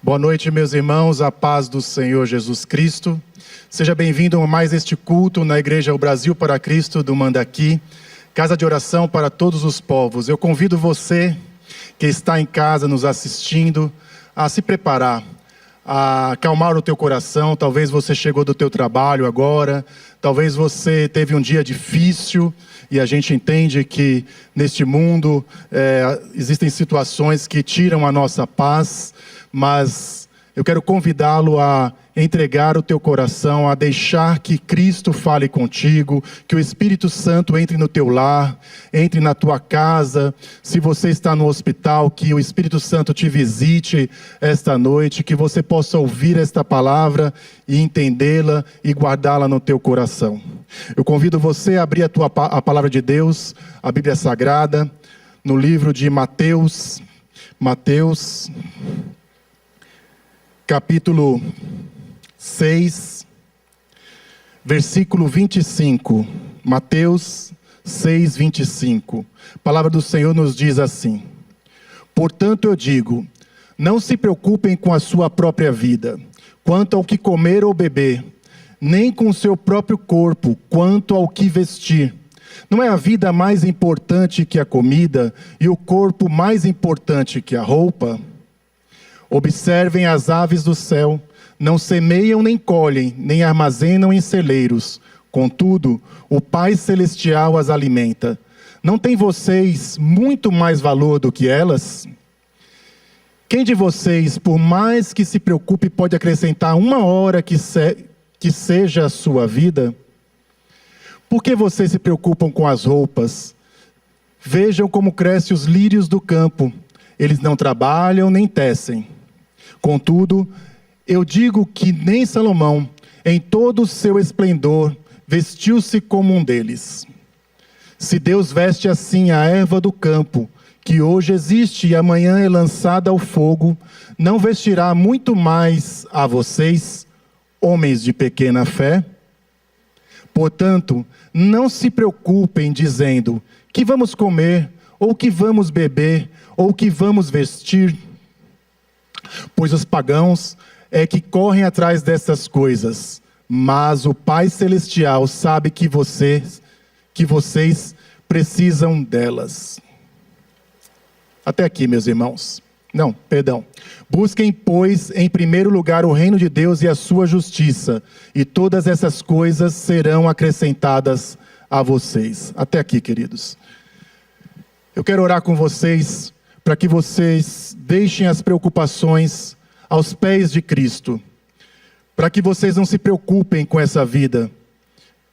Boa noite, meus irmãos, a paz do Senhor Jesus Cristo. Seja bem-vindo a mais este culto na Igreja O Brasil para Cristo do Mandaqui, casa de oração para todos os povos. Eu convido você que está em casa nos assistindo a se preparar, a acalmar o teu coração. Talvez você chegou do teu trabalho agora, talvez você teve um dia difícil, e a gente entende que neste mundo existem situações que tiram a nossa paz, mas eu quero convidá-lo a entregar o teu coração, a deixar que Cristo fale contigo, que o Espírito Santo entre no teu lar, entre na tua casa. Se você está no hospital, que o Espírito Santo te visite esta noite, que você possa ouvir esta palavra e entendê-la e guardá-la no teu coração. Eu convido você a abrir a palavra de Deus, a Bíblia Sagrada, no livro de Mateus, capítulo 6, versículo 25. Mateus 6, 25. A palavra do Senhor nos diz assim: portanto eu digo, não se preocupem com a sua própria vida, quanto ao que comer ou beber, nem com o seu próprio corpo, quanto ao que vestir. Não é a vida mais importante que a comida, e o corpo mais importante que a roupa? Observem as aves do céu, não semeiam nem colhem, nem armazenam em celeiros. Contudo, o Pai Celestial as alimenta. Não tem vocês muito mais valor do que elas? Quem de vocês, por mais que se preocupe, pode acrescentar uma hora que seja a sua vida? Por que vocês se preocupam com as roupas? Vejam como crescem os lírios do campo. Eles não trabalham nem tecem. Contudo, eu digo que nem Salomão, em todo o seu esplendor, vestiu-se como um deles. Se Deus veste assim a erva do campo, que hoje existe e amanhã é lançada ao fogo, não vestirá muito mais a vocês, homens de pequena fé? Portanto, não se preocupem dizendo, que vamos comer, ou que vamos beber, ou que vamos vestir? Pois os pagãos é que correm atrás dessas coisas, mas o Pai Celestial sabe que vocês precisam delas. Até aqui, meus irmãos. Não, perdão. Busquem, pois, em primeiro lugar o reino de Deus e a sua justiça, e todas essas coisas serão acrescentadas a vocês. Até aqui, queridos. Eu quero orar com vocês para que vocês deixem as preocupações aos pés de Cristo, para que vocês não se preocupem com essa vida,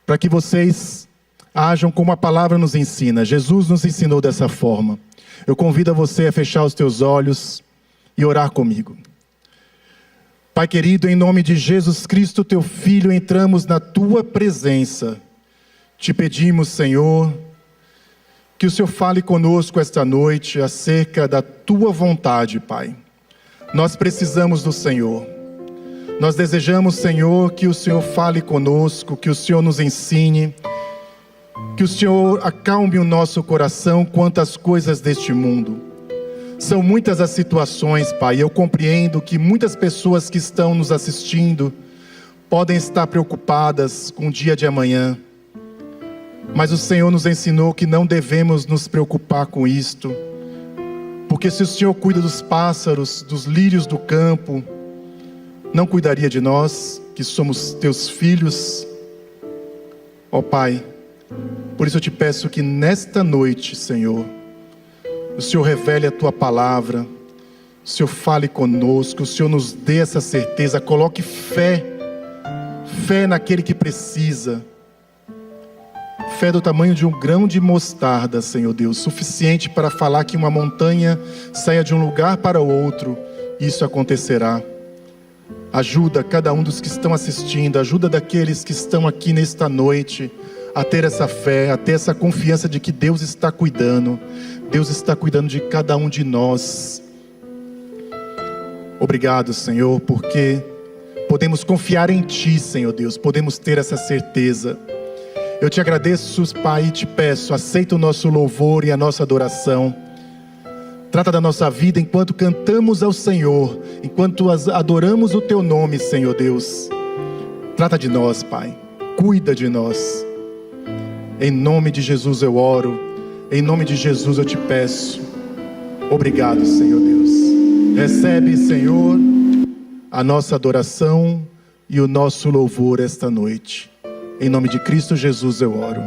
para que vocês ajam como a palavra nos ensina. Jesus nos ensinou dessa forma. Eu convido a você a fechar os teus olhos e orar comigo. Pai querido, em nome de Jesus Cristo, teu Filho, entramos na tua presença. Te pedimos, Senhor, que o Senhor fale conosco esta noite acerca da tua vontade, Pai. Nós precisamos do Senhor. Nós desejamos, Senhor, que o Senhor fale conosco, que o Senhor nos ensine, que o Senhor acalme o nosso coração quanto às coisas deste mundo. São muitas as situações, Pai. Eu compreendo que muitas pessoas que estão nos assistindo podem estar preocupadas com o dia de amanhã. Mas o Senhor nos ensinou que não devemos nos preocupar com isto, porque se o Senhor cuida dos pássaros, dos lírios do campo, não cuidaria de nós, que somos teus filhos? Ó Pai, por isso eu te peço que nesta noite, Senhor, o Senhor revele a tua palavra, o Senhor fale conosco, o Senhor nos dê essa certeza, coloque fé naquele que precisa. Fé do tamanho de um grão de mostarda, Senhor Deus, suficiente para falar que uma montanha saia de um lugar para o outro, e isso acontecerá. Ajuda cada um dos que estão assistindo, ajuda daqueles que estão aqui nesta noite, a ter essa fé, a ter essa confiança de que Deus está cuidando de cada um de nós. Obrigado, Senhor, porque podemos confiar em Ti, Senhor Deus, podemos ter essa certeza. Eu te agradeço, Pai, e te peço, aceita o nosso louvor e a nossa adoração. Trata da nossa vida enquanto cantamos ao Senhor, enquanto adoramos o Teu nome, Senhor Deus. Trata de nós, Pai. Cuida de nós. Em nome de Jesus eu oro. Em nome de Jesus eu te peço. Obrigado, Senhor Deus. Recebe, Senhor, a nossa adoração e o nosso louvor esta noite. Em nome de Cristo Jesus eu oro.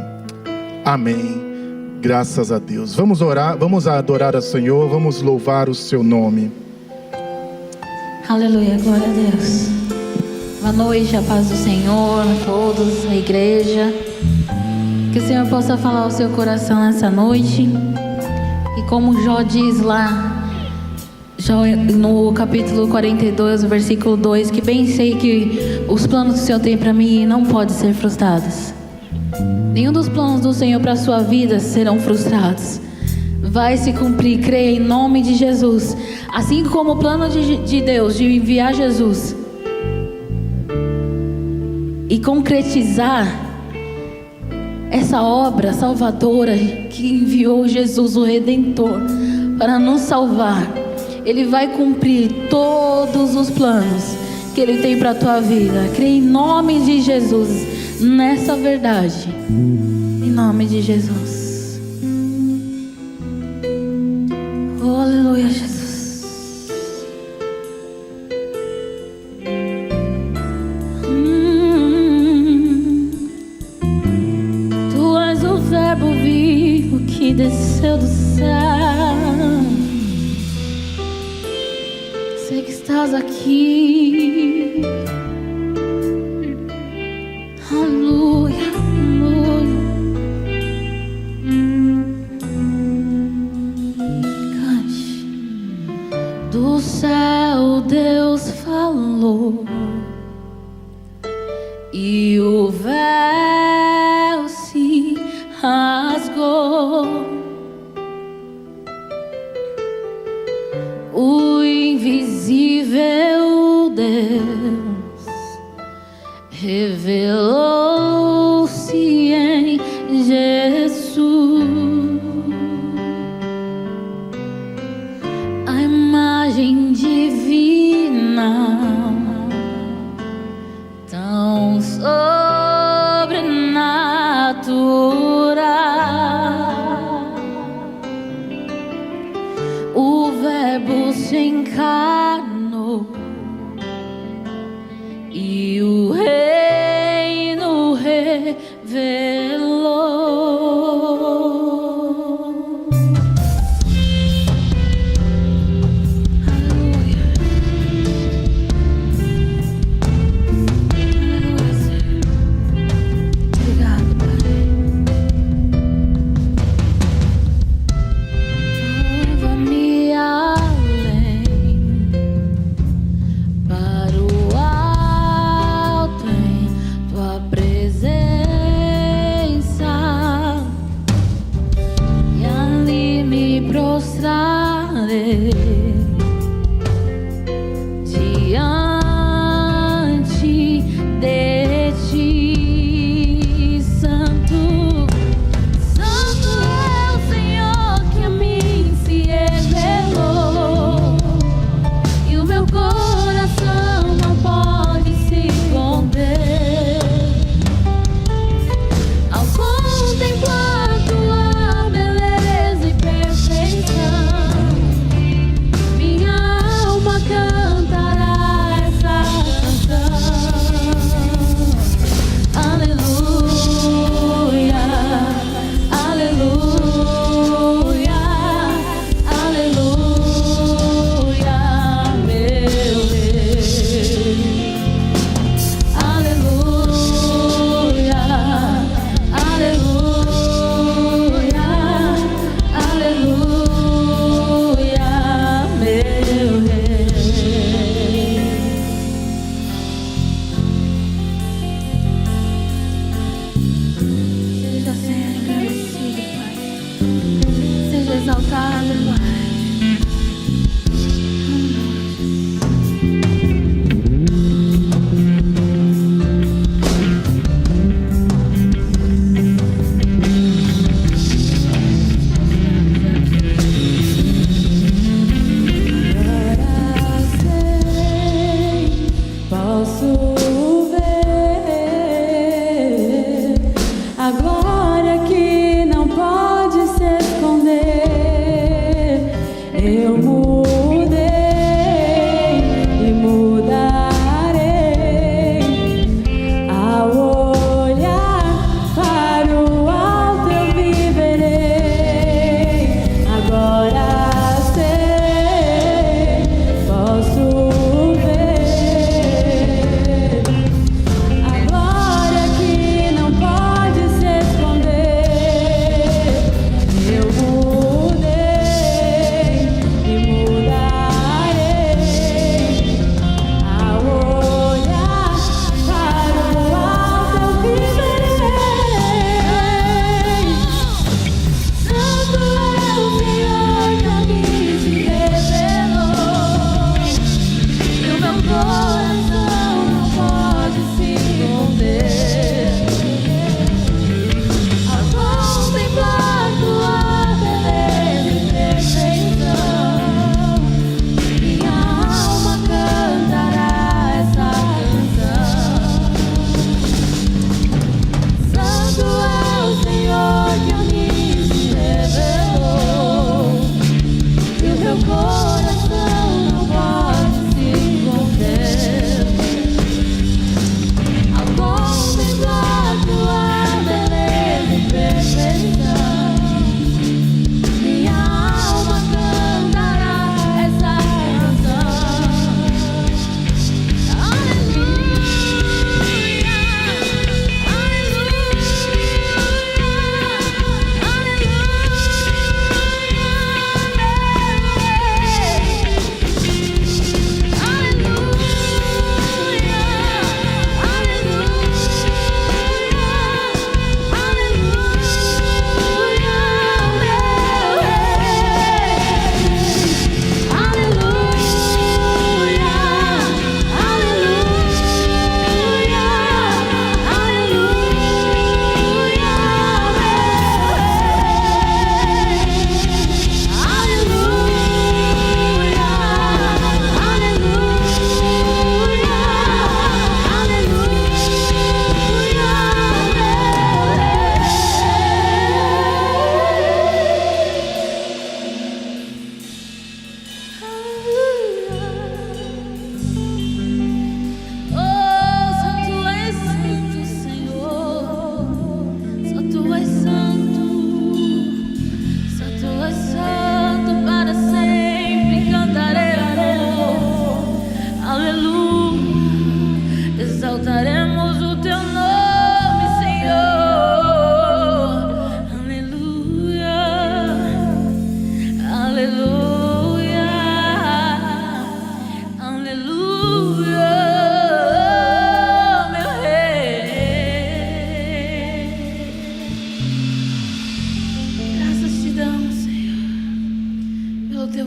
Amém. Graças a Deus. Vamos orar, vamos adorar ao Senhor, vamos louvar o seu nome. Aleluia, glória a Deus. Boa noite, a paz do Senhor a todos, a igreja. Que o Senhor possa falar ao seu coração nessa noite. E como Jó diz lá, Jó no capítulo 42, versículo 2, que bem sei que os planos que o Senhor tem para mim não podem ser frustrados. Nenhum dos planos do Senhor para a sua vida serão frustrados. Vai se cumprir, creia em nome de Jesus. Assim como o plano de Deus de enviar Jesus e concretizar essa obra salvadora que enviou Jesus, o Redentor, para nos salvar. Ele vai cumprir todos os planos que Ele tem para a tua vida. Creia em nome de Jesus nessa verdade, em nome de Jesus. Oh, aleluia, Jesus. Tu és o verbo vivo que desceu do céu. Sei que estás aqui. Aleluia, aleluia. Cante. Do céu Deus falou e o véu se rasgou. O invisível Deus revelou-se em Jesus. A imagem divina, tão sobrenatural. O Verbo se encarnou e o reino revelou. Aleluia. Aleluia, Senhor. Obrigado, Pai. Leva-me além para o alto em tua presença, e ali me prostrarei diante de ti. Santo, Santo é o Senhor que a mim se revelou, e o meu coração não pode se conter ao contemplar tua beleza e perfeição. Minha alma cantará essa canção. Aleluia, aleluia, aleluia, meu Deus. Aleluia, aleluia, aleluia, meu Rei. Seja sempre agradecido, Pai. Seja exaltado, Pai.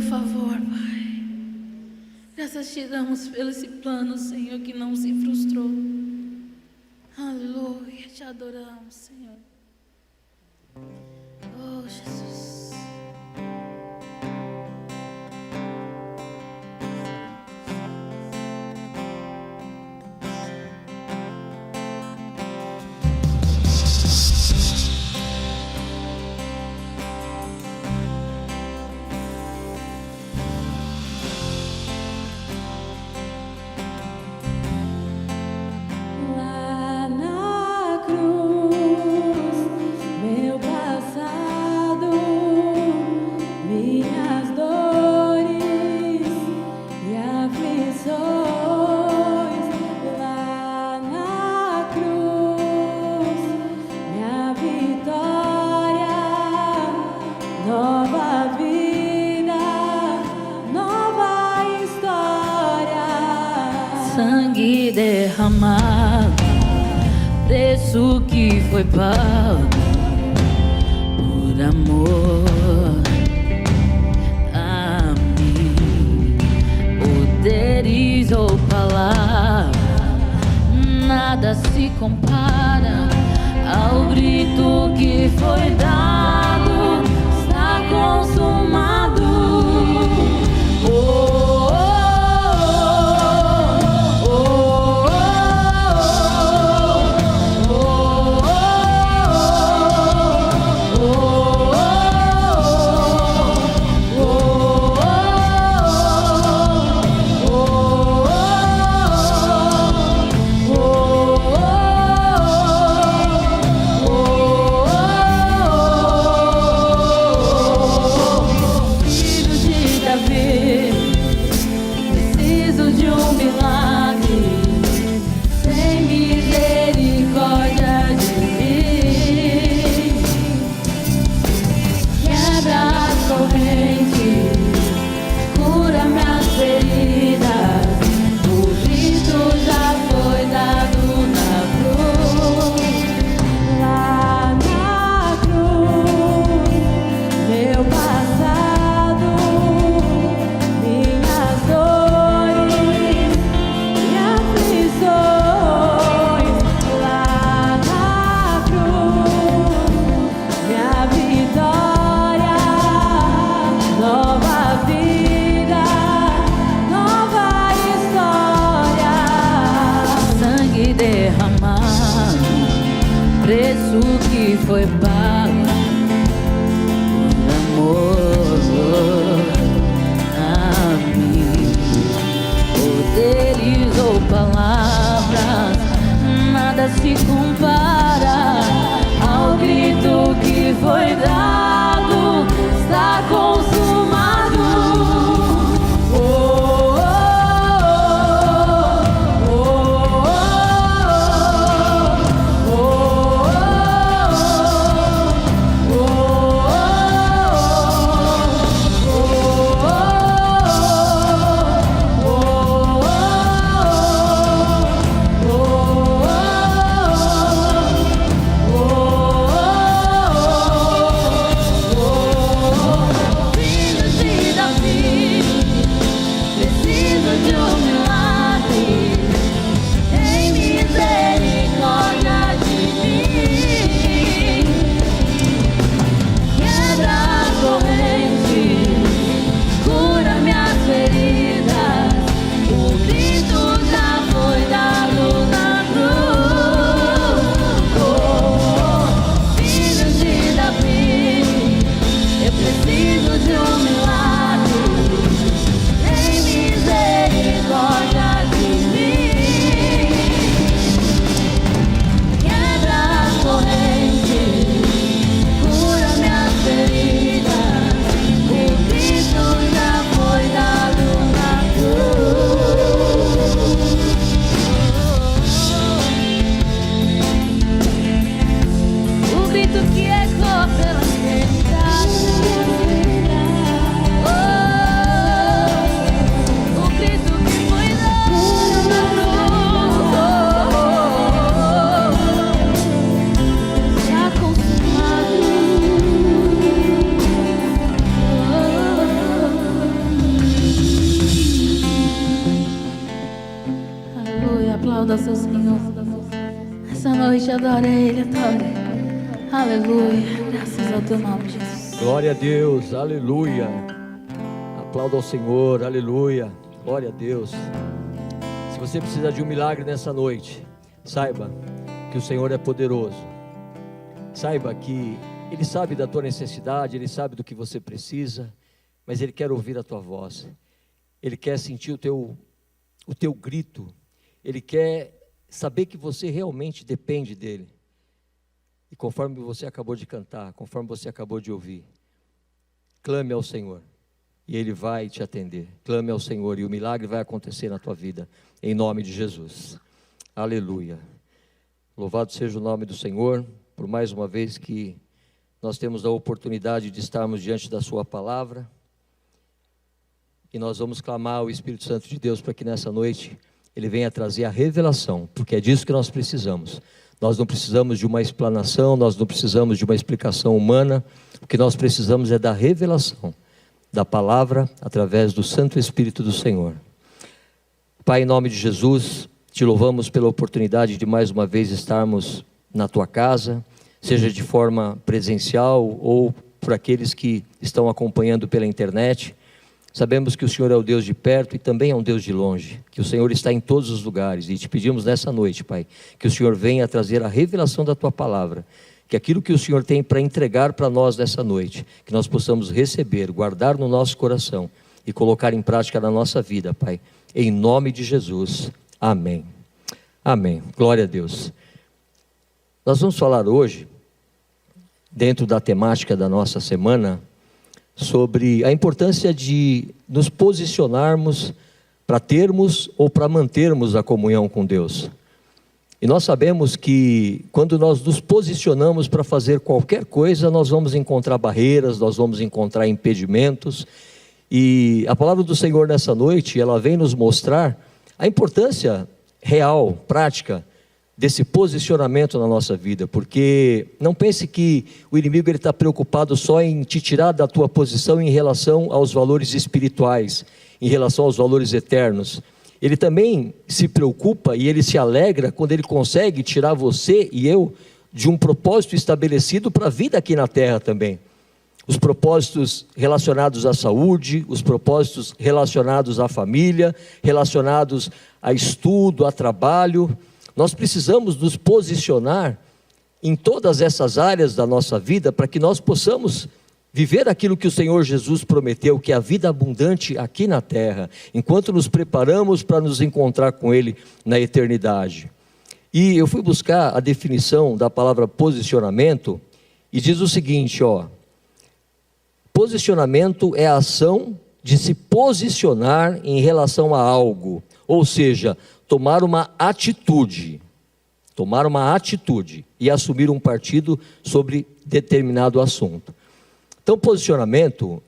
favor, Pai. Graças te damos pelo esse plano, Senhor, que não se frustrou. Aleluia, te adoramos, Senhor. Oh, Jesus. Lá na cruz, meu passado, minhas dores e aflições. Lá na cruz, minha vitória, nova vida, nova história. Sangue derramado, preço que foi pago por amor a mim. Poderes ou palavras, nada se compara ao grito que foi dado. Está consumado. Oh, adora Ele, adora. Aleluia. Graças ao teu nome, Jesus. Glória a Deus, aleluia. Aplauda ao Senhor, aleluia. Glória a Deus. Se você precisa de um milagre nessa noite, saiba que o Senhor é poderoso. Saiba que Ele sabe da tua necessidade, Ele sabe do que você precisa, mas Ele quer ouvir a tua voz. Ele quer sentir o teu grito. Ele quer saber que você realmente depende dEle. E conforme você acabou de cantar, conforme você acabou de ouvir, clame ao Senhor e Ele vai te atender. Clame ao Senhor e o milagre vai acontecer na tua vida, em nome de Jesus. Aleluia. Louvado seja o nome do Senhor, por mais uma vez que nós temos a oportunidade de estarmos diante da sua palavra. E nós vamos clamar ao Espírito Santo de Deus para que nessa noite Ele venha trazer a revelação, porque é disso que nós precisamos. Nós não precisamos de uma explanação, nós não precisamos de uma explicação humana. O que nós precisamos é da revelação da palavra através do Santo Espírito do Senhor. Pai, em nome de Jesus, te louvamos pela oportunidade de mais uma vez estarmos na tua casa, seja de forma presencial ou por aqueles que estão acompanhando pela internet. Sabemos que o Senhor é o Deus de perto e também é um Deus de longe, que o Senhor está em todos os lugares, e te pedimos nessa noite, Pai, que o Senhor venha trazer a revelação da tua palavra, que aquilo que o Senhor tem para entregar para nós nessa noite, que nós possamos receber, guardar no nosso coração e colocar em prática na nossa vida, Pai, em nome de Jesus, amém. Amém, glória a Deus. Nós vamos falar hoje, dentro da temática da nossa semana, sobre a importância de nos posicionarmos para termos ou para mantermos a comunhão com Deus. E nós sabemos que quando nós nos posicionamos para fazer qualquer coisa, nós vamos encontrar barreiras, nós vamos encontrar impedimentos. E a palavra do Senhor nessa noite, ela vem nos mostrar a importância real, prática, desse posicionamento na nossa vida, porque não pense que o inimigo está preocupado só em te tirar da tua posição em relação aos valores espirituais, em relação aos valores eternos. Ele também se preocupa e ele se alegra quando ele consegue tirar você e eu de um propósito estabelecido para a vida aqui na terra também. Os propósitos relacionados à saúde, os propósitos relacionados à família, relacionados a estudo, a trabalho. Nós precisamos nos posicionar em todas essas áreas da nossa vida para que nós possamos viver aquilo que o Senhor Jesus prometeu, que é a vida abundante aqui na terra, enquanto nos preparamos para nos encontrar com Ele na eternidade. E eu fui buscar a definição da palavra posicionamento e diz o seguinte, posicionamento é a ação de se posicionar em relação a algo, ou seja, tomar uma atitude e assumir um partido sobre determinado assunto. Então, posicionamento,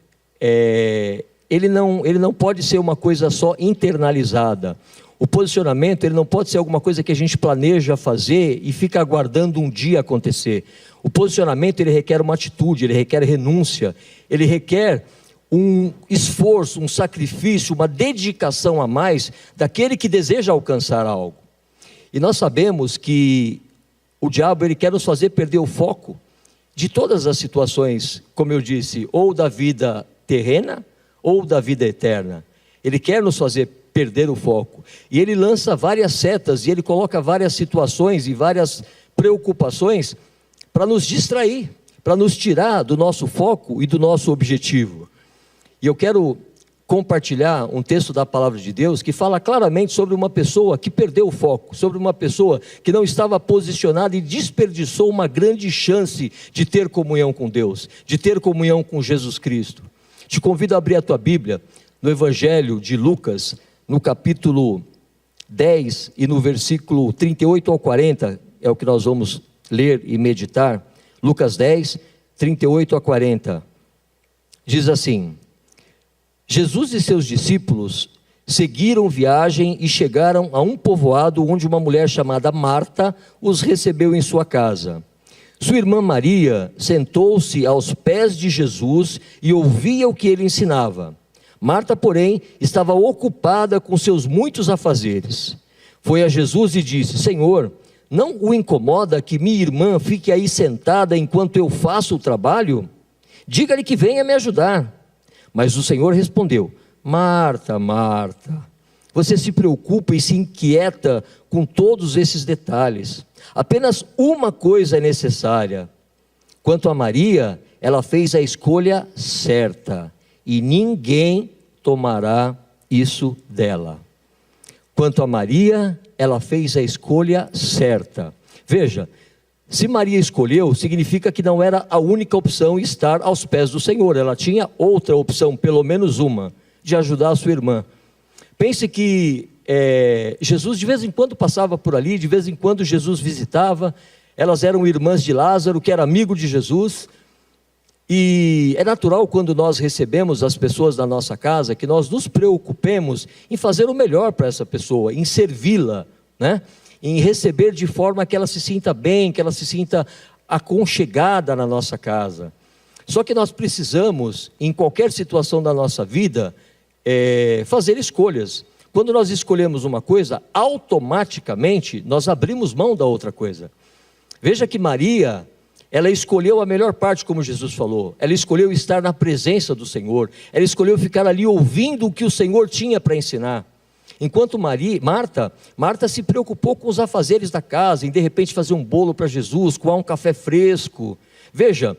ele não pode ser uma coisa só internalizada. O posicionamento, ele não pode ser alguma coisa que a gente planeja fazer e fica aguardando um dia acontecer. O posicionamento, ele requer uma atitude, ele requer renúncia, ele requer um esforço, um sacrifício, uma dedicação a mais daquele que deseja alcançar algo. E nós sabemos que o diabo, ele quer nos fazer perder o foco de todas as situações, como eu disse, ou da vida terrena ou da vida eterna. Ele quer nos fazer perder o foco, e ele lança várias setas, e ele coloca várias situações e várias preocupações para nos distrair, para nos tirar do nosso foco e do nosso objetivo. E eu quero compartilhar um texto da palavra de Deus que fala claramente sobre uma pessoa que perdeu o foco, sobre uma pessoa que não estava posicionada e desperdiçou uma grande chance de ter comunhão com Deus, de ter comunhão com Jesus Cristo. Te convido a abrir a tua Bíblia no Evangelho de Lucas, no capítulo 10 e no versículo 38 ao 40, é o que nós vamos ler e meditar. Lucas 10, 38 a 40, diz assim: Jesus e seus discípulos seguiram viagem e chegaram a um povoado onde uma mulher chamada Marta os recebeu em sua casa. Sua irmã Maria sentou-se aos pés de Jesus e ouvia o que ele ensinava. Marta, porém, estava ocupada com seus muitos afazeres. Foi a Jesus e disse: Senhor, não o incomoda que minha irmã fique aí sentada enquanto eu faço o trabalho? Diga-lhe que venha me ajudar. Mas o Senhor respondeu: Marta, Marta, você se preocupa e se inquieta com todos esses detalhes. Apenas uma coisa é necessária. Quanto a Maria, ela fez a escolha certa, e ninguém tomará isso dela. Quanto a Maria, ela fez a escolha certa. Veja, se Maria escolheu, significa que não era a única opção estar aos pés do Senhor. Ela tinha outra opção, pelo menos uma, de ajudar a sua irmã. Pense que Jesus de vez em quando passava por ali, de vez em quando Jesus visitava. Elas eram irmãs de Lázaro, que era amigo de Jesus. E é natural, quando nós recebemos as pessoas na nossa casa, que nós nos preocupemos em fazer o melhor para essa pessoa, em servi-la, né? Em receber de forma que ela se sinta bem, que ela se sinta aconchegada na nossa casa. Só que nós precisamos, em qualquer situação da nossa vida, fazer escolhas. Quando nós escolhemos uma coisa, automaticamente nós abrimos mão da outra coisa. Veja que Maria, ela escolheu a melhor parte, como Jesus falou. Ela escolheu estar na presença do Senhor. Ela escolheu ficar ali ouvindo o que o Senhor tinha para ensinar. Enquanto Marta se preocupou com os afazeres da casa, em de repente fazer um bolo para Jesus, coar um café fresco. Veja,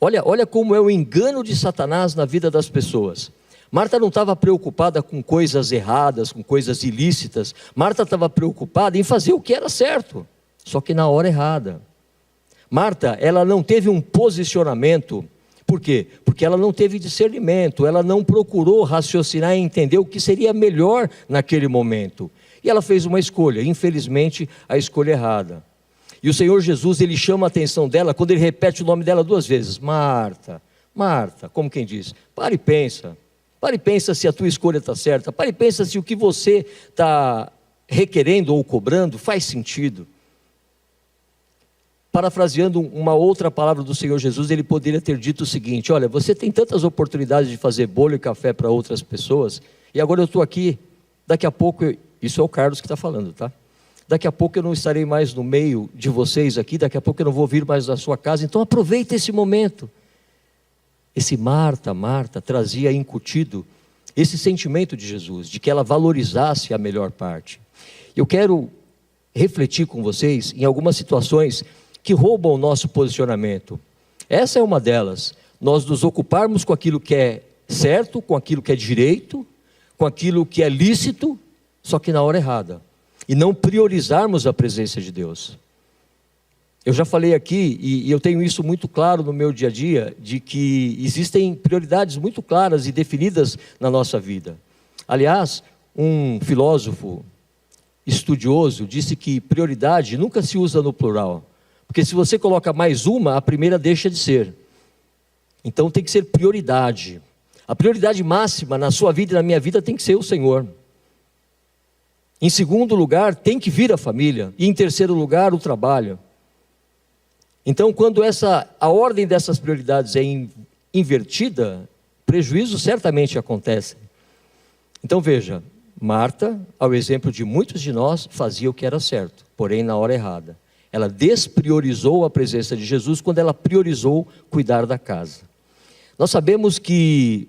olha como é o engano de Satanás na vida das pessoas. Marta não estava preocupada com coisas erradas, com coisas ilícitas. Marta estava preocupada em fazer o que era certo, só que na hora errada. Marta, ela não teve um posicionamento. Por quê? Porque ela não teve discernimento, ela não procurou raciocinar e entender o que seria melhor naquele momento. E ela fez uma escolha, infelizmente, a escolha errada. E o Senhor Jesus, ele chama a atenção dela quando ele repete o nome dela 2 vezes. Marta, Marta, como quem diz, para e pensa. Para e pensa se a tua escolha está certa. Para e pensa se o que você está requerendo ou cobrando faz sentido. Parafraseando uma outra palavra do Senhor Jesus, ele poderia ter dito o seguinte: olha, você tem tantas oportunidades de fazer bolo e café para outras pessoas, e agora eu estou aqui, daqui a pouco, isso é o Carlos que está falando, tá? Daqui a pouco eu não estarei mais no meio de vocês aqui, daqui a pouco eu não vou vir mais na sua casa, então aproveita esse momento. Esse Marta trazia incutido esse sentimento de Jesus, de que ela valorizasse a melhor parte. Eu quero refletir com vocês em algumas situações que roubam o nosso posicionamento. Essa é uma delas. Nós nos ocuparmos com aquilo que é certo, com aquilo que é direito, com aquilo que é lícito, só que na hora errada. E não priorizarmos a presença de Deus. Eu já falei aqui, e eu tenho isso muito claro no meu dia a dia, de que existem prioridades muito claras e definidas na nossa vida. Aliás, um filósofo estudioso disse que prioridade nunca se usa no plural. Porque se você coloca mais uma, a primeira deixa de ser. Então tem que ser prioridade. A prioridade máxima na sua vida e na minha vida tem que ser o Senhor. Em segundo lugar, tem que vir a família. E em terceiro lugar, o trabalho. Então, quando a ordem dessas prioridades é invertida, prejuízo certamente acontece. Então veja, Marta, ao exemplo de muitos de nós, fazia o que era certo, porém na hora errada. Ela despriorizou a presença de Jesus quando ela priorizou cuidar da casa. Nós sabemos que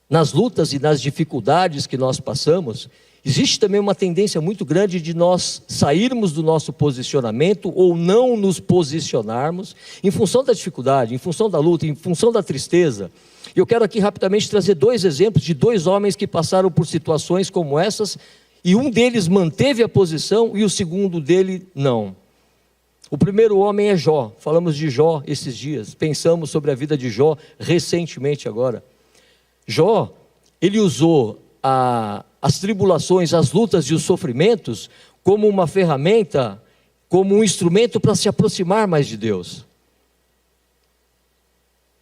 nas lutas e nas dificuldades que nós passamos, existe também uma tendência muito grande de nós sairmos do nosso posicionamento ou não nos posicionarmos em função da dificuldade, em função da luta, em função da tristeza. Eu quero aqui rapidamente trazer 2 exemplos de 2 homens que passaram por situações como essas, e um deles manteve a posição e o segundo dele não. O primeiro homem é Jó. Falamos de Jó esses dias, pensamos sobre a vida de Jó recentemente agora. Jó, ele usou as tribulações, as lutas e os sofrimentos como uma ferramenta, como um instrumento para se aproximar mais de Deus.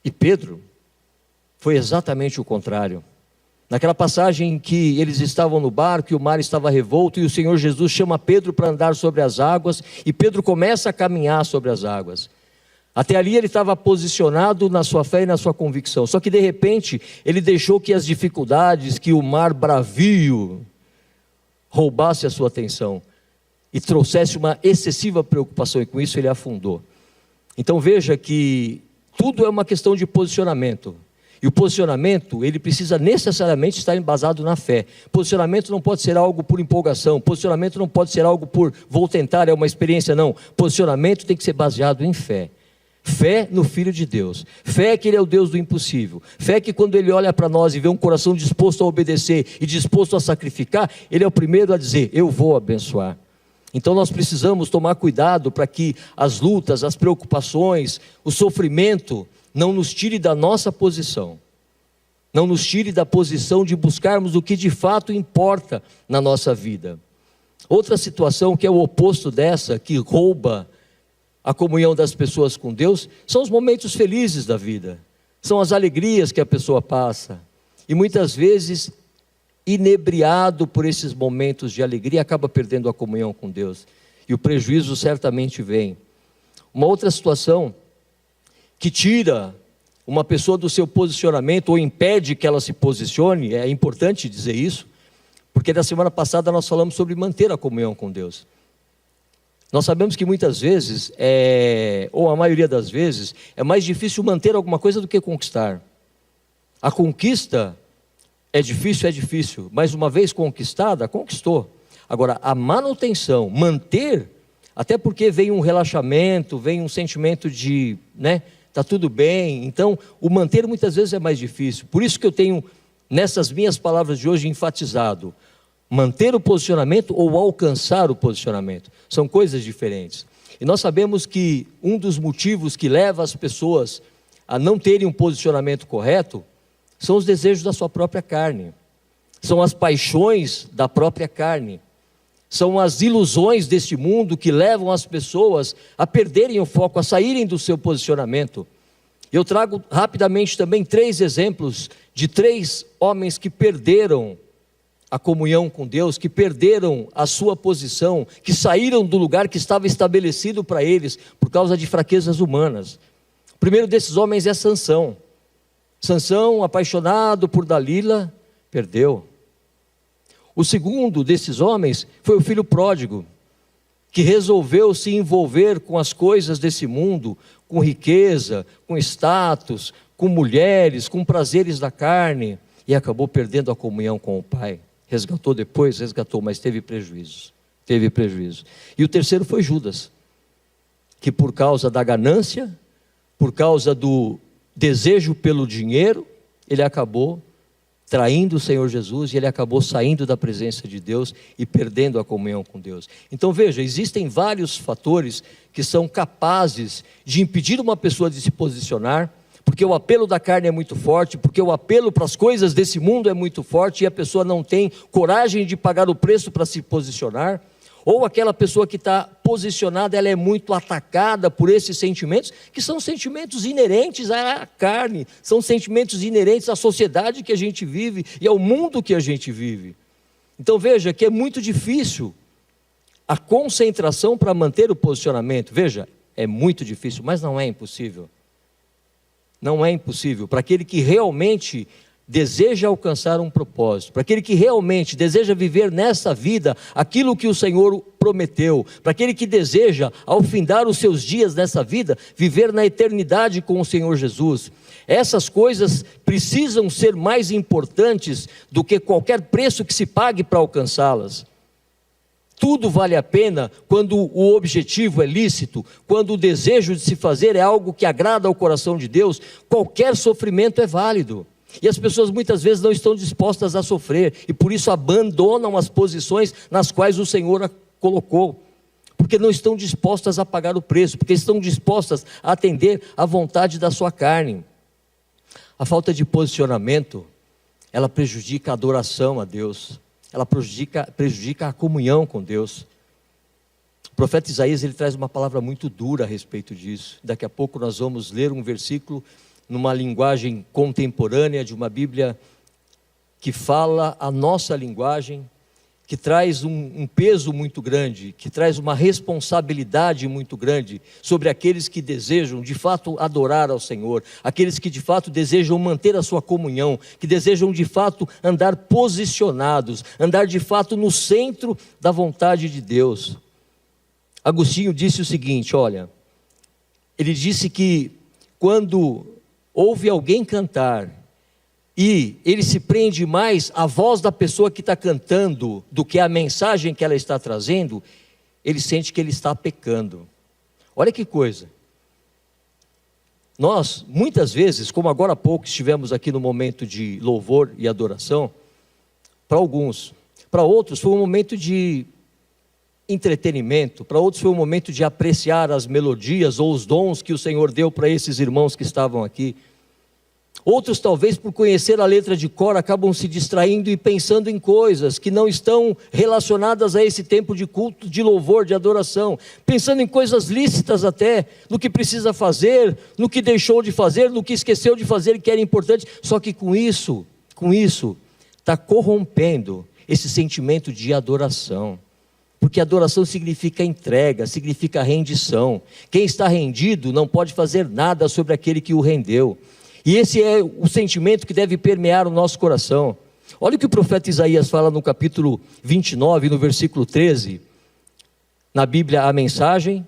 E Pedro foi exatamente o contrário. Naquela passagem em que eles estavam no barco e o mar estava revolto e o Senhor Jesus chama Pedro para andar sobre as águas e Pedro começa a caminhar sobre as águas. Até ali ele estava posicionado na sua fé e na sua convicção, só que de repente ele deixou que as dificuldades, que o mar bravio roubasse a sua atenção. e trouxesse uma excessiva preocupação, e com isso ele afundou. Então veja que tudo é uma questão de posicionamento. E o posicionamento, ele precisa necessariamente estar embasado na fé. Posicionamento não pode ser algo por empolgação. Posicionamento não pode ser algo por vou tentar, é uma experiência, não. Posicionamento tem que ser baseado em fé. Fé no Filho de Deus. Fé que Ele é o Deus do impossível. Fé que quando Ele olha para nós e vê um coração disposto a obedecer e disposto a sacrificar, Ele é o primeiro a dizer, eu vou abençoar. Então nós precisamos tomar cuidado para que as lutas, as preocupações, o sofrimento não nos tire da nossa posição. Não nos tire da posição de buscarmos o que de fato importa na nossa vida. Outra situação que é o oposto dessa, que rouba a comunhão das pessoas com Deus, são os momentos felizes da vida. São as alegrias que a pessoa passa. E muitas vezes, inebriado por esses momentos de alegria, acaba perdendo a comunhão com Deus. E o prejuízo certamente vem. Uma outra situação que tira uma pessoa do seu posicionamento ou impede que ela se posicione, é importante dizer isso, porque na semana passada nós falamos sobre manter a comunhão com Deus. Nós sabemos que muitas vezes, ou a maioria das vezes, é mais difícil manter alguma coisa do que conquistar. A conquista é difícil, mas uma vez conquistada, conquistou. Agora, a manutenção, manter, até porque vem um relaxamento, vem um sentimento de, está tudo bem. Então, o manter muitas vezes é mais difícil. Por isso que eu tenho, nessas minhas palavras de hoje, enfatizado, manter o posicionamento ou alcançar o posicionamento. São coisas diferentes. E nós sabemos que um dos motivos que leva as pessoas a não terem um posicionamento correto são os desejos da sua própria carne. São as paixões da própria carne. São as ilusões deste mundo que levam as pessoas a perderem o foco, a saírem do seu posicionamento. Eu trago rapidamente também 3 exemplos de 3 homens que perderam a comunhão com Deus, que perderam a sua posição, que saíram do lugar que estava estabelecido para eles por causa de fraquezas humanas. O primeiro desses homens é Sansão. Sansão, apaixonado por Dalila, perdeu. O segundo desses homens foi o filho pródigo, que resolveu se envolver com as coisas desse mundo, com riqueza, com status, com mulheres, com prazeres da carne, e acabou perdendo a comunhão com o pai. Resgatou depois, mas teve prejuízo. E o terceiro foi Judas, que por causa da ganância, por causa do desejo pelo dinheiro, ele acabou traindo o Senhor Jesus e ele acabou saindo da presença de Deus e perdendo a comunhão com Deus. Então veja, existem vários fatores que são capazes de impedir uma pessoa de se posicionar, porque o apelo da carne é muito forte, porque o apelo para as coisas desse mundo é muito forte e a pessoa não tem coragem de pagar o preço para se posicionar. Ou aquela pessoa que está posicionada, ela é muito atacada por esses sentimentos, que são sentimentos inerentes à carne, são sentimentos inerentes à sociedade que a gente vive e ao mundo que a gente vive. Então veja que é muito difícil a concentração para manter o posicionamento. Veja, é muito difícil, mas não é impossível. Não é impossível para aquele que realmente deseja alcançar um propósito, para aquele que realmente deseja viver nessa vida aquilo que o Senhor prometeu, para aquele que deseja, ao findar os seus dias nessa vida, viver na eternidade com o Senhor Jesus. Essas coisas precisam ser mais importantes do que qualquer preço que se pague para alcançá-las. Tudo vale a pena quando o objetivo é lícito, quando o desejo de se fazer é algo que agrada ao coração de Deus. Qualquer sofrimento é válido. E as pessoas muitas vezes não estão dispostas a sofrer, e por isso abandonam as posições nas quais o Senhor a colocou, porque não estão dispostas a pagar o preço, porque estão dispostas a atender à vontade da sua carne. A falta de posicionamento, ela prejudica a adoração a Deus, ela prejudica a comunhão com Deus. O profeta Isaías, ele traz uma palavra muito dura a respeito disso. Daqui a pouco nós vamos ler um versículo numa linguagem contemporânea de uma Bíblia que fala a nossa linguagem, que traz um peso muito grande, que traz uma responsabilidade muito grande sobre aqueles que desejam de fato adorar ao Senhor, aqueles que de fato desejam manter a sua comunhão, que desejam de fato andar posicionados, andar de fato no centro da vontade de Deus. Agostinho disse o seguinte, olha, ele disse que quando ouve alguém cantar e ele se prende mais à voz da pessoa que está cantando do que à mensagem que ela está trazendo, ele sente que ele está pecando. Olha que coisa. Nós, muitas vezes, como agora há pouco estivemos aqui no momento de louvor e adoração, para alguns, para outros foi um momento de entretenimento, para outros foi um momento de apreciar as melodias ou os dons que o Senhor deu para esses irmãos que estavam aqui. Outros, talvez por conhecer a letra de cor, acabam se distraindo e pensando em coisas que não estão relacionadas a esse tempo de culto, de louvor, de adoração, pensando em coisas lícitas até, no que precisa fazer, no que deixou de fazer, no que esqueceu de fazer e que era importante, só que com isso, está corrompendo esse sentimento de adoração. Porque adoração significa entrega, significa rendição. Quem está rendido não pode fazer nada sobre aquele que o rendeu. E esse é o sentimento que deve permear o nosso coração. Olha o que o profeta Isaías fala no capítulo 29, no versículo 13. Na Bíblia, a Mensagem,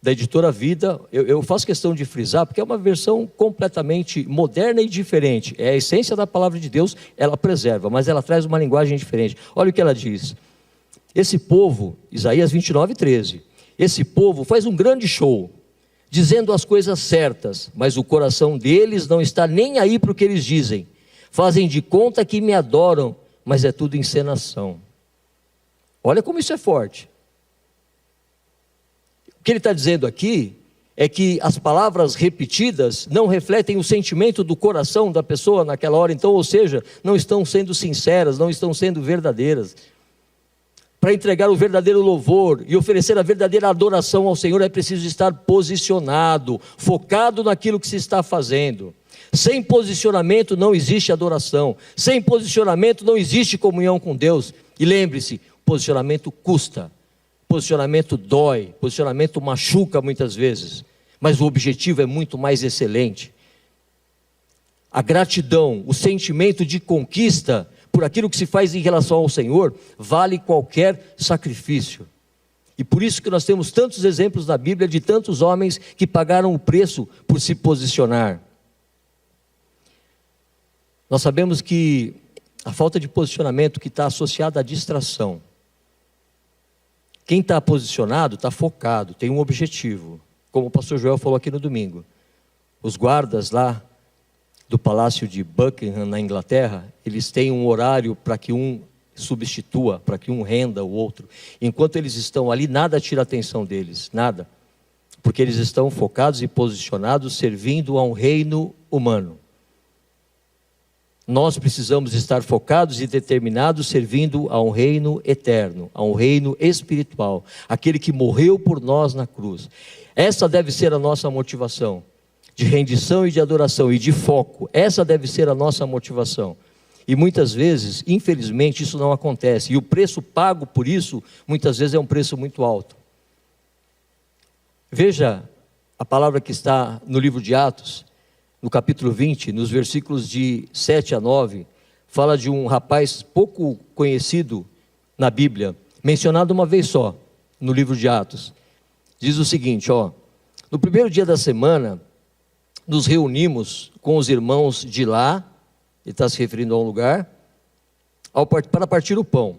da Editora Vida. Eu faço questão de frisar, porque é uma versão completamente moderna e diferente. É a essência da palavra de Deus, ela preserva, mas ela traz uma linguagem diferente. Olha o que ela diz. Esse povo, Isaías 29, 13. Esse povo faz um grande show, dizendo as coisas certas, mas o coração deles não está nem aí para o que eles dizem. Fazem de conta que me adoram, mas é tudo encenação. Olha como isso é forte. O que ele está dizendo aqui é que as palavras repetidas não refletem o sentimento do coração da pessoa naquela hora, então, ou seja, não estão sendo sinceras, não estão sendo verdadeiras. Para entregar o verdadeiro louvor e oferecer a verdadeira adoração ao Senhor, é preciso estar posicionado, focado naquilo que se está fazendo. Sem posicionamento não existe adoração, sem posicionamento não existe comunhão com Deus. E lembre-se, posicionamento custa, posicionamento dói, posicionamento machuca muitas vezes, mas o objetivo é muito mais excelente. A gratidão, o sentimento de conquista por aquilo que se faz em relação ao Senhor, vale qualquer sacrifício. E por isso que nós temos tantos exemplos na Bíblia de tantos homens que pagaram o preço por se posicionar. Nós sabemos que a falta de posicionamento que está associada à distração. Quem está posicionado está focado, tem um objetivo. Como o pastor Joel falou aqui no domingo. Os guardas lá do Palácio de Buckingham, na Inglaterra, eles têm um horário para que um substitua, para que um renda o outro. Enquanto eles estão ali, nada tira a atenção deles, nada. Porque eles estão focados e posicionados, servindo a um reino humano. Nós precisamos estar focados e determinados, servindo a um reino eterno, a um reino espiritual, aquele que morreu por nós na cruz. Essa deve ser a nossa motivação. De rendição e de adoração e de foco, essa deve ser a nossa motivação. E muitas vezes, infelizmente, isso não acontece, e o preço pago por isso, muitas vezes é um preço muito alto. Veja a palavra que está no livro de Atos, no capítulo 20, nos versículos de 7 a 9, fala de um rapaz pouco conhecido na Bíblia, mencionado uma vez só, no livro de Atos. Diz o seguinte, no primeiro dia da semana, nos reunimos com os irmãos de lá, ele está se referindo a um lugar, para partir o pão.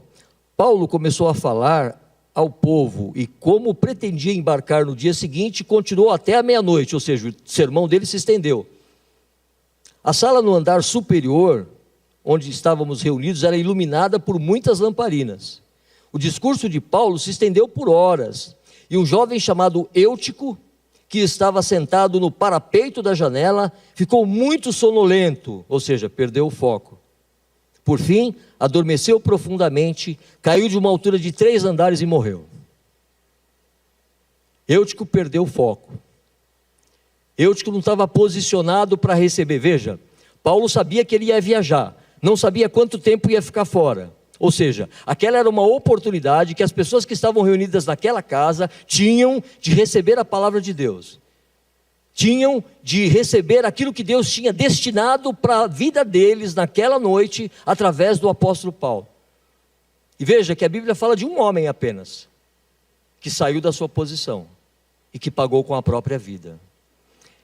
Paulo começou a falar ao povo, e como pretendia embarcar no dia seguinte, continuou até a meia-noite, ou seja, o sermão dele se estendeu. A sala no andar superior, onde estávamos reunidos, era iluminada por muitas lamparinas. O discurso de Paulo se estendeu por horas, e um jovem chamado Eutico, que estava sentado no parapeito da janela, ficou muito sonolento, ou seja, perdeu o foco. Por fim, adormeceu profundamente, caiu de uma altura de 3 andares e morreu. Eutico perdeu o foco. Eutico não estava posicionado para receber. Veja, Paulo sabia que ele ia viajar, não sabia quanto tempo ia ficar fora. Ou seja, aquela era uma oportunidade que as pessoas que estavam reunidas naquela casa tinham de receber a palavra de Deus. Tinham de receber aquilo que Deus tinha destinado para a vida deles naquela noite, através do apóstolo Paulo. E veja que a Bíblia fala de um homem apenas. que saiu da sua posição e que pagou com a própria vida.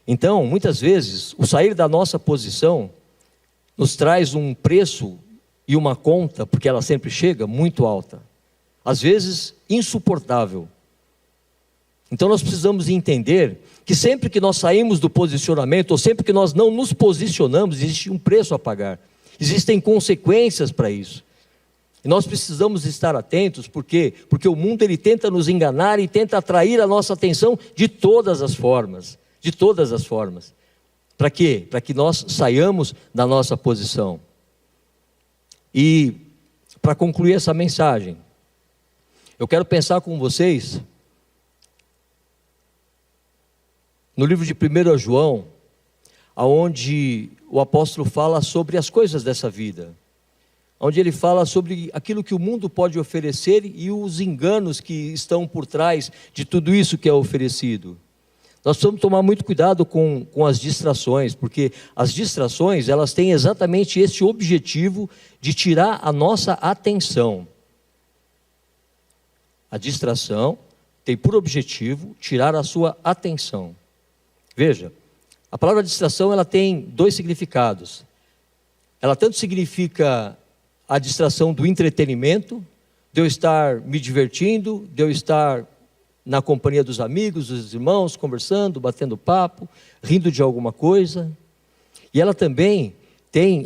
Então, muitas vezes, o sair da nossa posição nos traz um preço e uma conta, porque ela sempre chega, muito alta. Às vezes, insuportável. Então nós precisamos entender que sempre que nós saímos do posicionamento, ou sempre que nós não nos posicionamos, existe um preço a pagar. Existem consequências para isso. E nós precisamos estar atentos, porque o mundo ele tenta nos enganar e tenta atrair a nossa atenção de todas as formas. De todas as formas. Para quê? Para que nós saiamos da nossa posição. E para concluir essa mensagem, eu quero pensar com vocês no livro de 1 João, onde o apóstolo fala sobre as coisas dessa vida, onde ele fala sobre aquilo que o mundo pode oferecer e os enganos que estão por trás de tudo isso que é oferecido. Nós precisamos tomar muito cuidado com as distrações, porque as distrações, elas têm exatamente esse objetivo de tirar a nossa atenção. A distração tem por objetivo tirar a sua atenção. Veja, a palavra distração ela tem dois significados. Ela tanto significa a distração do entretenimento, de eu estar me divertindo, de eu estar na companhia dos amigos, dos irmãos, conversando, batendo papo, rindo de alguma coisa. E ela também tem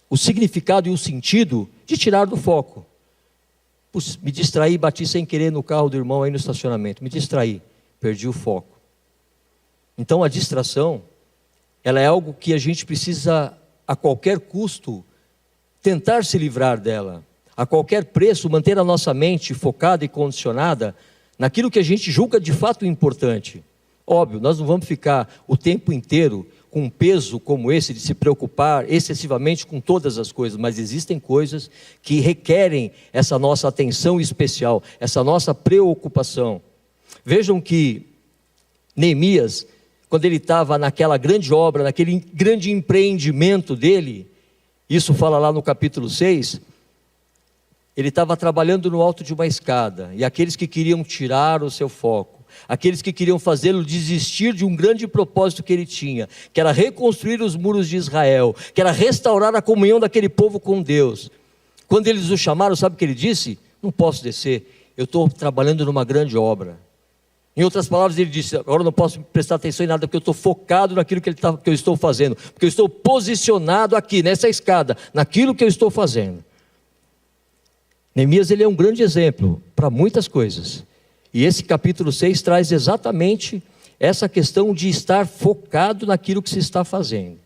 o significado e o sentido de tirar do foco. Me distraí, bati sem querer no carro do irmão aí no estacionamento. Me distraí, perdi o foco. Então a distração, ela é algo que a gente precisa, a qualquer custo, tentar se livrar dela. A qualquer preço, manter a nossa mente focada e condicionada naquilo que a gente julga de fato importante. Óbvio, nós não vamos ficar o tempo inteiro com um peso como esse de se preocupar excessivamente com todas as coisas, mas existem coisas que requerem essa nossa atenção especial, essa nossa preocupação. Vejam que Neemias, quando ele estava naquela grande obra, naquele grande empreendimento dele, isso fala lá no capítulo 6, ele estava trabalhando no alto de uma escada, e aqueles que queriam tirar o seu foco, aqueles que queriam fazê-lo desistir de um grande propósito que ele tinha, que era reconstruir os muros de Israel, que era restaurar a comunhão daquele povo com Deus. Quando eles o chamaram, sabe o que ele disse? Não posso descer, eu estou trabalhando numa grande obra. Em outras palavras, ele disse, agora eu não posso prestar atenção em nada, porque eu estou focado naquilo que eu estou fazendo, porque eu estou posicionado aqui, nessa escada, naquilo que eu estou fazendo. Neemias, ele é um grande exemplo para muitas coisas. E esse capítulo 6 traz exatamente essa questão de estar focado naquilo que se está fazendo,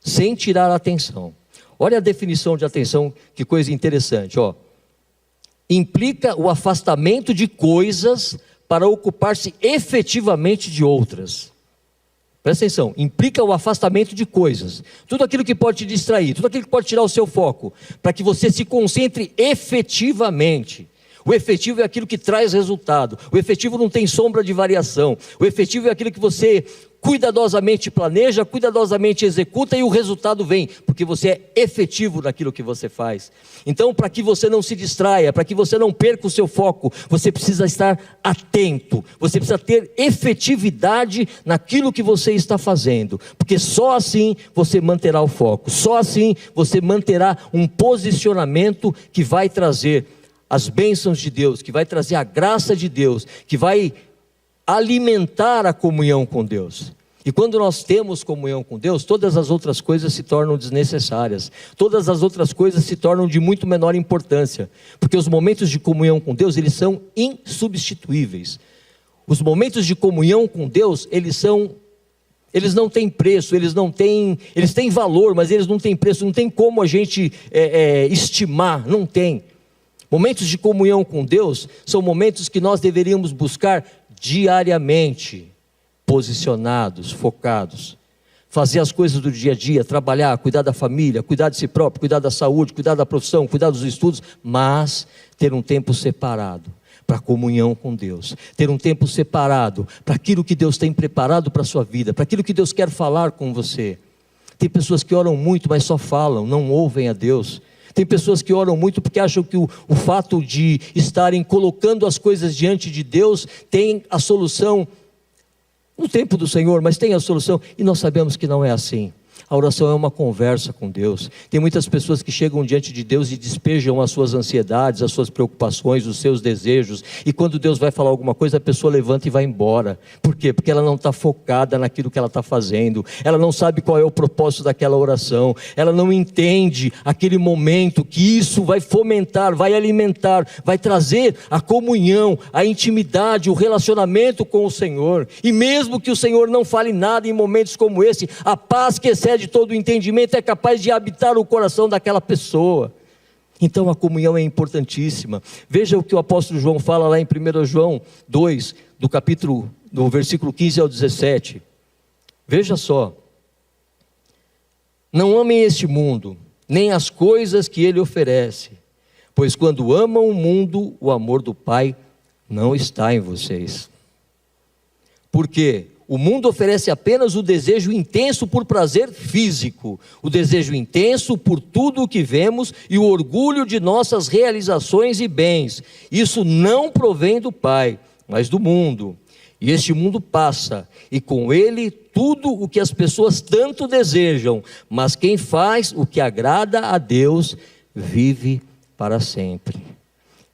sem tirar a atenção. Olha a definição de atenção, que coisa interessante, ó. Implica o afastamento de coisas para ocupar-se efetivamente de outras. Presta atenção, implica o afastamento de coisas, tudo aquilo que pode te distrair, tudo aquilo que pode tirar o seu foco, para que você se concentre efetivamente. O efetivo é aquilo que traz resultado, o efetivo não tem sombra de variação, o efetivo é aquilo que você cuidadosamente planeja, cuidadosamente executa e o resultado vem, porque você é efetivo naquilo que você faz. Então, para que você não se distraia, para que você não perca o seu foco, você precisa estar atento, você precisa ter efetividade naquilo que você está fazendo, porque só assim você manterá o foco, só assim você manterá um posicionamento que vai trazer as bênçãos de Deus, que vai trazer a graça de Deus, que vai alimentar a comunhão com Deus. E quando nós temos comunhão com Deus, todas as outras coisas se tornam desnecessárias, todas as outras coisas se tornam de muito menor importância, porque os momentos de comunhão com Deus, eles são insubstituíveis. Os momentos de comunhão com Deus, eles não têm preço, eles têm valor, mas eles não têm preço, não tem como a gente estimar, não tem. Momentos de comunhão com Deus são momentos que nós deveríamos buscar diariamente, posicionados, focados, fazer as coisas do dia a dia, trabalhar, cuidar da família, cuidar de si próprio, cuidar da saúde, cuidar da profissão, cuidar dos estudos, mas ter um tempo separado para a comunhão com Deus, ter um tempo separado para aquilo que Deus tem preparado para a sua vida, para aquilo que Deus quer falar com você. Tem pessoas que oram muito, mas só falam, não ouvem a Deus. Tem pessoas que oram muito porque acham que o fato de estarem colocando as coisas diante de Deus tem a solução no tempo do Senhor, mas tem a solução, e nós sabemos que não é assim. A oração é uma conversa com Deus. Tem muitas pessoas que chegam diante de Deus e despejam as suas ansiedades, as suas preocupações, os seus desejos, e quando Deus vai falar alguma coisa, a pessoa levanta e vai embora. Por quê? Porque ela não está focada naquilo que ela está fazendo, ela não sabe qual é o propósito daquela oração, ela não entende aquele momento que isso vai fomentar, vai alimentar, vai trazer a comunhão, a intimidade, o relacionamento com o Senhor. E mesmo que o Senhor não fale nada em momentos como esse, a paz que excede todo o entendimento é capaz de habitar o coração daquela pessoa. Então a comunhão é importantíssima. Veja o que o apóstolo João fala lá em 1 João 2, do versículo 15 ao 17. Veja só: não amem este mundo, nem as coisas que ele oferece, pois quando amam o mundo, o amor do Pai não está em vocês. Por quê? O mundo oferece apenas o desejo intenso por prazer físico, o desejo intenso por tudo o que vemos e o orgulho de nossas realizações e bens. Isso não provém do Pai, mas do mundo. E este mundo passa, e com ele tudo o que as pessoas tanto desejam, mas quem faz o que agrada a Deus vive para sempre.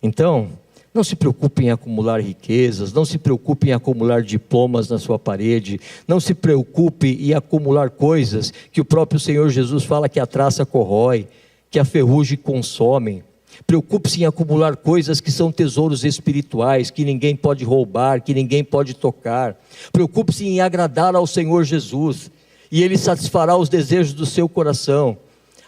Então, não se preocupe em acumular riquezas, não se preocupe em acumular diplomas na sua parede, não se preocupe em acumular coisas que o próprio Senhor Jesus fala que a traça corrói, que a ferrugem consome. Preocupe-se em acumular coisas que são tesouros espirituais, que ninguém pode roubar, que ninguém pode tocar. Preocupe-se em agradar ao Senhor Jesus, e Ele satisfará os desejos do seu coração.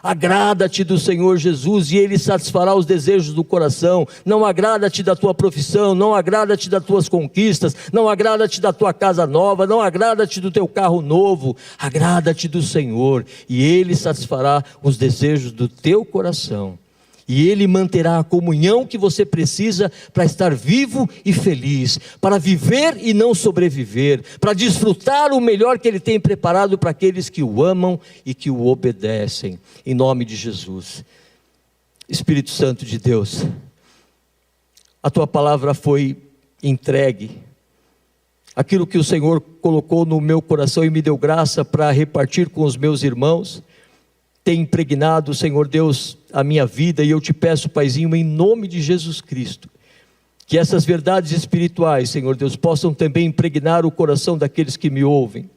Agrada-te do Senhor Jesus e Ele satisfará os desejos do coração. Não agrada-te da tua profissão, não agrada-te das tuas conquistas, não agrada-te da tua casa nova, não agrada-te do teu carro novo. Agrada-te do Senhor e Ele satisfará os desejos do teu coração. E Ele manterá a comunhão que você precisa para estar vivo e feliz, para viver e não sobreviver, para desfrutar o melhor que Ele tem preparado para aqueles que o amam e que o obedecem, em nome de Jesus. Espírito Santo de Deus, a Tua palavra foi entregue, aquilo que o Senhor colocou no meu coração e me deu graça para repartir com os meus irmãos, tem impregnado, Senhor Deus, a minha vida, e eu te peço, Paizinho, em nome de Jesus Cristo, que essas verdades espirituais, Senhor Deus, possam também impregnar o coração daqueles que me ouvem.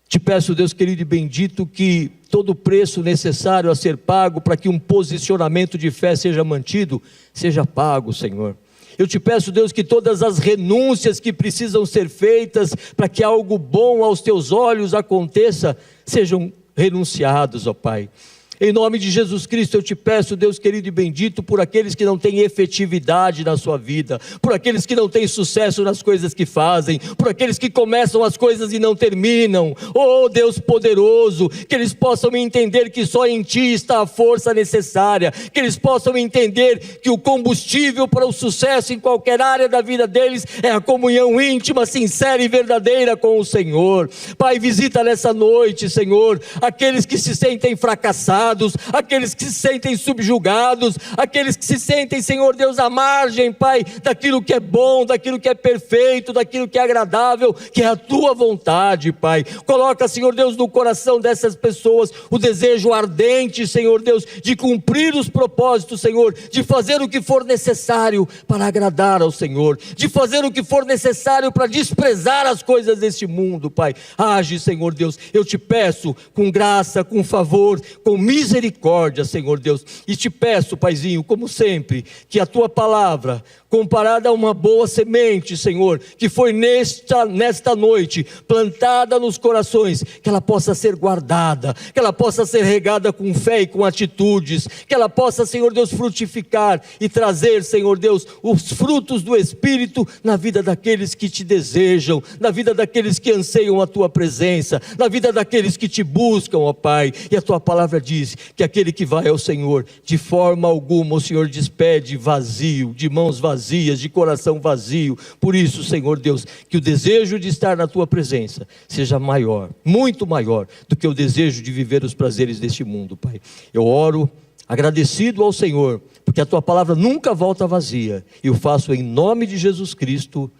Te peço, Deus querido e bendito, que todo o preço necessário a ser pago para que um posicionamento de fé seja mantido, seja pago, Senhor. Eu te peço, Deus, que todas as renúncias que precisam ser feitas para que algo bom aos teus olhos aconteça, sejam renunciados, ó Pai. Em nome de Jesus Cristo eu te peço, Deus querido e bendito, por aqueles que não têm efetividade na sua vida, por aqueles que não têm sucesso nas coisas que fazem, por aqueles que começam as coisas e não terminam. Oh Deus poderoso, que eles possam entender que só em Ti está a força necessária, que eles possam entender que o combustível para o sucesso em qualquer área da vida deles é a comunhão íntima, sincera e verdadeira com o Senhor. Pai, visita nessa noite, Senhor, aqueles que se sentem fracassados, aqueles que se sentem subjugados, aqueles que se sentem, Senhor Deus, à margem, Pai, daquilo que é bom, daquilo que é perfeito, daquilo que é agradável, que é a Tua vontade, Pai. Coloca, Senhor Deus, no coração dessas pessoas o desejo ardente, Senhor Deus, de cumprir os propósitos, Senhor, de fazer o que for necessário para agradar ao Senhor, de fazer o que for necessário para desprezar as coisas deste mundo, Pai. Age, Senhor Deus, eu te peço com graça, com favor, com misericórdia, Senhor Deus, e te peço, Paizinho, como sempre, que a Tua palavra, comparada a uma boa semente, Senhor, que foi nesta noite, plantada nos corações, que ela possa ser guardada, que ela possa ser regada com fé e com atitudes, que ela possa, Senhor Deus, frutificar e trazer, Senhor Deus, os frutos do Espírito na vida daqueles que Te desejam, na vida daqueles que anseiam a Tua presença, na vida daqueles que Te buscam, ó Pai. E a Tua palavra diz que aquele que vai ao Senhor, de forma alguma o Senhor despede vazio, de mãos vazias, de coração vazio. Por isso, Senhor Deus, que o desejo de estar na Tua presença seja maior, muito maior do que o desejo de viver os prazeres deste mundo, Pai. Eu oro agradecido ao Senhor, porque a tua palavra nunca volta vazia, e o faço em nome de Jesus Cristo.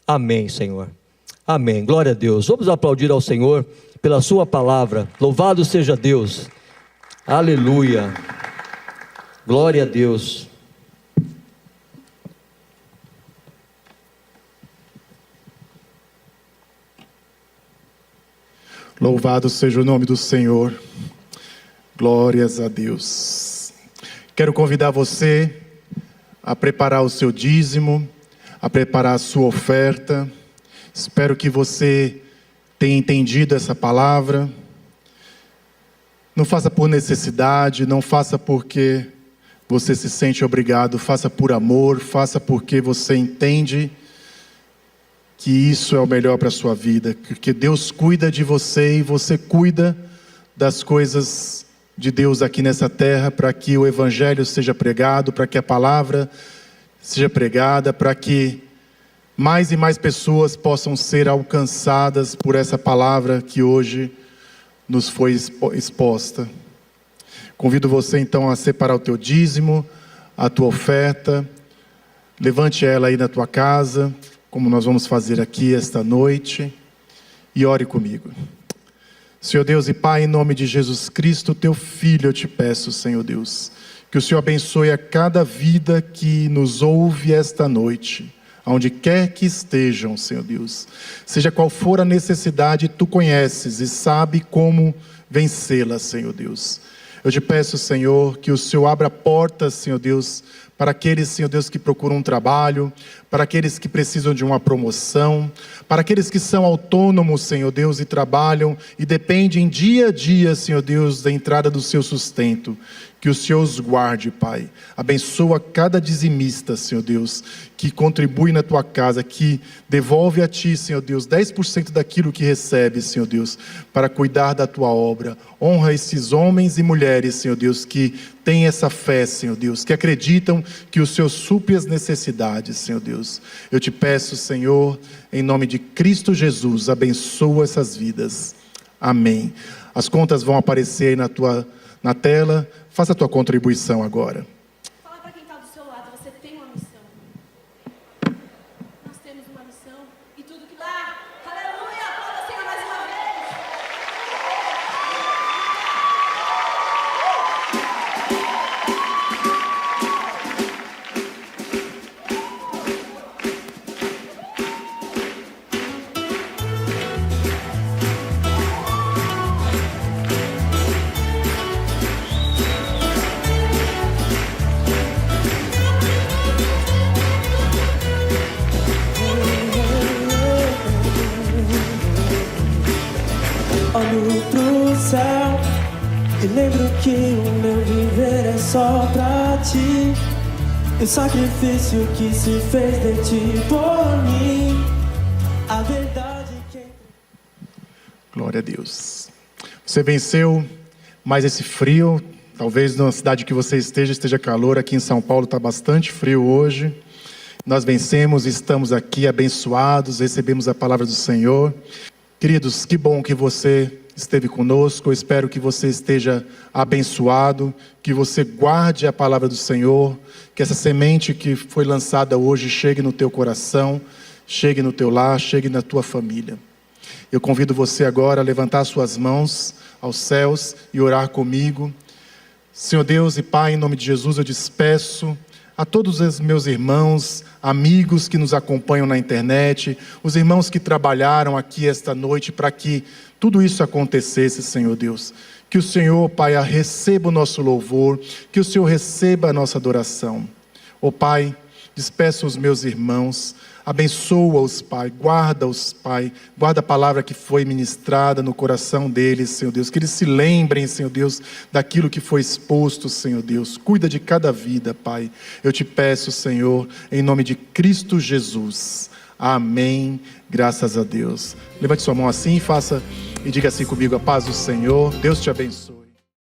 Amém, Senhor. Amém. Glória a Deus. Vamos aplaudir ao Senhor pela sua palavra. Louvado seja Deus. Aleluia. Glória a Deus. Louvado seja o nome do Senhor. Glórias a Deus. Quero convidar você a preparar o seu dízimo, a preparar a sua oferta. Espero que você tenha entendido essa palavra. Não faça por necessidade, não faça porque você se sente obrigado, faça por amor, faça porque você entende que isso é o melhor para a sua vida, porque Deus cuida de você e você cuida das coisas de Deus aqui nessa terra, para que o Evangelho seja pregado, para que a palavra seja pregada, para que mais e mais pessoas possam ser alcançadas por essa palavra que hoje nos foi exposta. Convido você então a separar o teu dízimo, a tua oferta, levante ela aí na tua casa, como nós vamos fazer aqui esta noite, e ore comigo. Senhor Deus e Pai, em nome de Jesus Cristo, teu Filho, eu te peço, Senhor Deus, que o Senhor abençoe a cada vida que nos ouve esta noite, aonde quer que estejam, Senhor Deus, seja qual for a necessidade, tu conheces e sabe como vencê-la, Senhor Deus. Eu te peço, Senhor, que o Senhor abra portas, Senhor Deus, para aqueles, Senhor Deus, que procuram um trabalho, para aqueles que precisam de uma promoção, para aqueles que são autônomos, Senhor Deus, e trabalham e dependem dia a dia, Senhor Deus, da entrada do seu sustento. Que o Senhor os guarde, Pai. Abençoa cada dizimista, Senhor Deus, que contribui na tua casa, que devolve a ti, Senhor Deus, 10% daquilo que recebe, Senhor Deus, para cuidar da tua obra. Honra esses homens e mulheres, Senhor Deus, que têm essa fé, Senhor Deus, que acreditam que o Senhor supre as necessidades, Senhor Deus. Eu te peço, Senhor, em nome de Cristo Jesus, abençoa essas vidas. Amém. As contas vão aparecer aí na tela. Faça a tua contribuição agora. Fala para quem está do seu lado, você tem uma missão. Nós temos uma missão e tudo que dá. Aleluia! Aplauda o Senhor mais uma Olho pro céu e lembro que o meu viver é só pra ti. E o sacrifício que se fez de ti por mim. A verdade que... Glória a Deus. Você venceu mais esse frio. Talvez na cidade que você esteja calor. Aqui em São Paulo está bastante frio hoje. Nós vencemos, estamos aqui abençoados, recebemos a palavra do Senhor. Queridos, que bom que você esteve conosco. Eu espero que você esteja abençoado, que você guarde a palavra do Senhor, que essa semente que foi lançada hoje chegue no teu coração, chegue no teu lar, chegue na tua família. Eu convido você agora a levantar suas mãos aos céus e orar comigo. Senhor Deus e Pai, em nome de Jesus, eu despeço a todos os meus irmãos, amigos que nos acompanham na internet, os irmãos que trabalharam aqui esta noite para que tudo isso acontecesse, Senhor Deus. Que o Senhor, Pai, receba o nosso louvor, que o Senhor receba a nossa adoração. Ó Pai, despeço os meus irmãos, abençoa-os, Pai, guarda-os, Pai, guarda a palavra que foi ministrada no coração deles, Senhor Deus, que eles se lembrem, Senhor Deus, daquilo que foi exposto, Senhor Deus, cuida de cada vida, Pai, eu te peço, Senhor, em nome de Cristo Jesus, amém, graças a Deus. Levante sua mão assim e diga assim comigo, a paz do Senhor, Deus te abençoe.